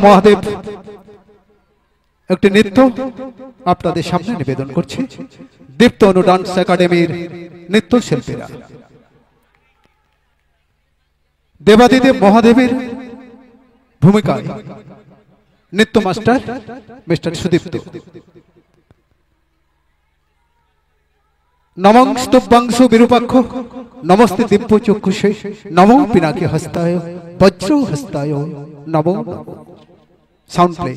মহাদেব একটি নৃত্য আপনাদের সামনে নিবেদন করছে দীপ্ত অনু ডান্স একাডেমির নৃত্যশিল্পীরা। দেবাদিদেব মহাদেবের ভূমিকায় নৃত্য মাস্টার মিস্টার সুদীপ্ত। নমং স্তব্যাংশু বিরূপাক্ষ নমস্তে দিব্য চক্ষুষে নমো পিনাকি হস্তায় বজ্র হস্তায় নমো সাউন্ড প্লে।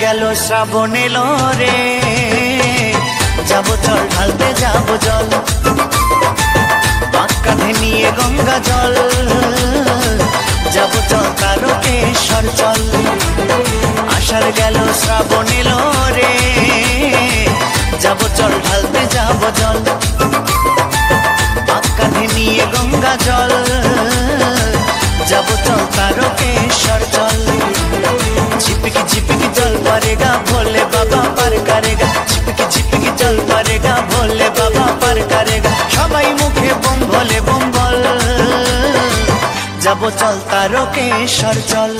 গেল শ্রাবণ এলো রে, যাবো চল ঢালতে যাবো জল, কাঁধে নিয়ে গঙ্গা জল, যাবো চল তারকেশ্বর চল। আষাঢ় গেল শ্রাবণ এলো রে, যাবো চল ঢালতে যাবো জল, কাঁধে নিয়ে গঙ্গা জল, যাবো চল তারকেশ্বর চল। झिपकी झिपकी जल पड़ेगा भोले बाबा पार करेगा, झिपकी झिपकी जल पड़ेगा भोले बाबा पार करेगा। सबाई मुखे बम भोले बम बल, जाबो चल तारकेश्वर चल।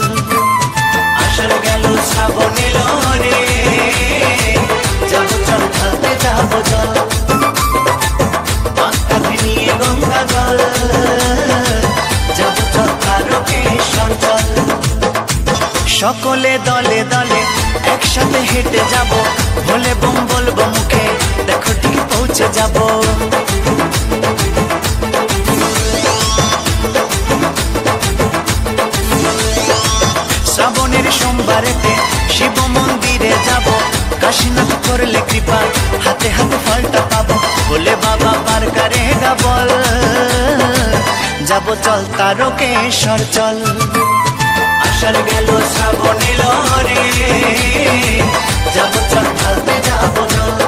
आषाढ़ गेल श्राबण एलो रे, जाबो चल ढालते जाबो जल, काঁধে নিয়ে গঙ্গা জল, যাবো চল তারকেশ্বর চল। সকলে দলে দলে একসাথে হেঁটে যাব, ভোলে বম বলবো মুখে দেখো ঠিক পৌঁছে যাব। শ্রাবণের সোমবারেতে শিব মন্দিরে যাব, কাশীনাথ করলে কৃপা হাতে হাতে ফলটা পাবো, ভোলে বাবা পার করেগা বল, যাবো চল তারকেশ্বর চল। আষাঢ় গেল শ্রাবণ এলো রে, যাবো চল ঢালতে যাবো জল,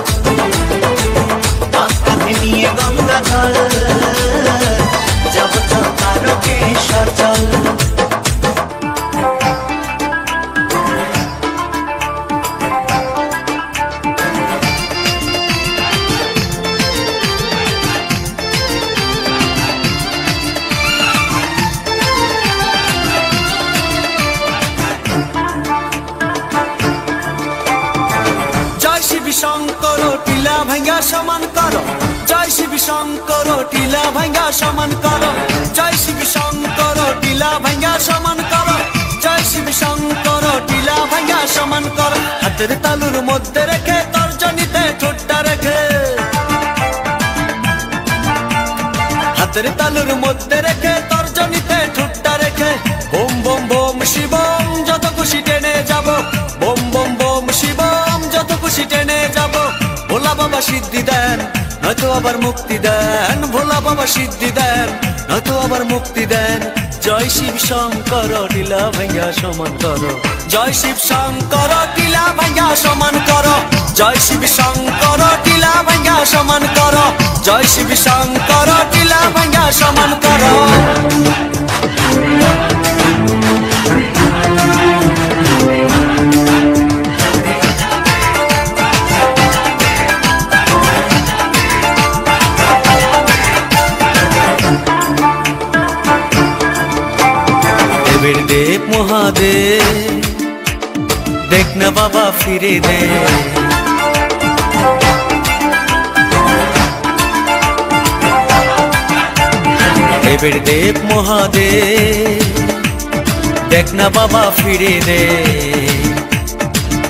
কাঁধে নিয়ে গঙ্গা জল, যাবো চল তারকেশ্বর চল। শঙ্কর টিলা ভাঙ্গা সমান করো, জয় শিব শঙ্কর টিলা ভাঙ্গা সমান করো, জয় শিব শঙ্কর টিলা ভাঙ্গা সমান করো, জয় শিব শঙ্কর টিলা ভাঙ্গা সমান করো। হাতের তালুর মধ্যে রেখে তর্জনীতে ঠোঁটটা রেখে, হাতের তালুর মধ্যে রেখে তর্জনীতে ঠোঁটটা রেখে, বোম বোম বোম শিবম যত খুশি টেনে যাব, বোম বোম বোম শিবম যত খুশি টেনে যাব। ভোলা বাবা সিদ্ধি দেন নয়তো আবার মুক্তি দেন, ভোলা বাবা সিদ্ধি দেন নয়তো আবার মুক্তি দেন। জয় শিব শঙ্কর টিলা ভাঙ্গা সমান করো, জয় শিব শঙ্কর টিলা ভাঙ্গা সমান করো, জয় শিব শঙ্কর টিলা ভাঙ্গা সমান করো, জয় শিব শঙ্কর টিলা ভাঙ্গা সমান করো। দেব মহাদেব দেখ না বাবা ফিরে দে, দেবের দেব মহাদেব দেখ না বাবা ফিরে দে।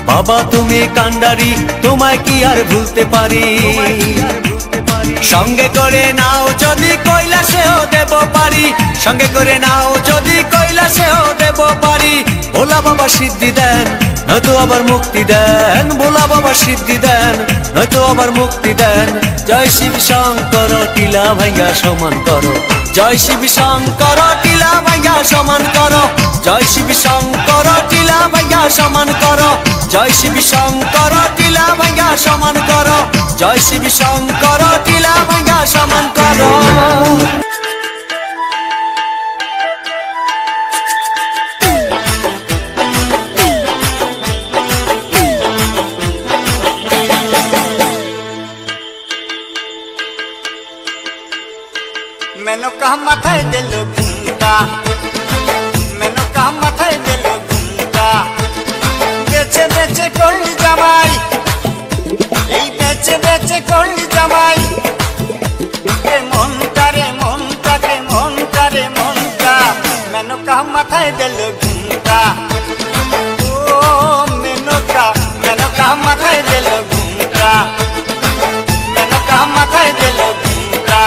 বাবা তুমি কান্ডারি তোমায় কি আর ভুলতে পারি, সঙ্গে করে নাও যদি কৈলাসেও দেব পারি, সঙ্গে করে নাও যদি কৈলাসেও দেব পারি। ভোলা বাবা সিদ্ধি দেন নয়তো আবার মুক্তি দেন, ভোলা বাবা সিদ্ধি দেন নয়তো আবার মুক্তি দেন। জয় শিব শঙ্কর টিলা ভাঙ্গা সমান করো, জয় শিব শঙ্কর টিলা ভাইয়া সমান করো, জয় শিব শঙ্কর টিলা ভাইয়া সমান করো, জয় শিব শঙ্কর টিলা ভাইয়া সমান করো, জয় শিব শঙ্কর টিলা ভাইয়া সমান করো। মেনকা মাথায় দিল ঘুমটা, মেনকা মাথায় দিল ঘুমটা, বেচে বেচে করলি জামাই, এই বেচে বেচে করলি জামাই, এ মনটা রে মনটা রে মনটা রে মনটা, মেনকা মাথায় দিল ঘুমটা, ও মেনকা মেনকা মাথায় দিল ঘুমটা, মেনকা মাথায় দিল ঘুমটা।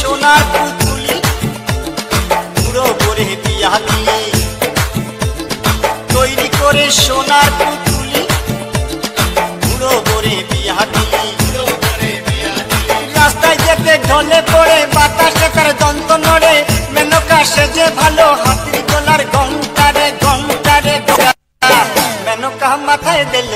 সোনার পুতুলি পুরো করে বিয়া দিলি, তৈরি করে সোনার পুতুলি পুরো করে বিয়া দিলি, রাস্তায় যেতে ঢলে পড়ে বাতাসে তার দন্ত নড়ে, মেনকা সেজে ভালো হাতির গলার ঘন্টা রে ঘন্টা রে, মেনকা মাথায় দিল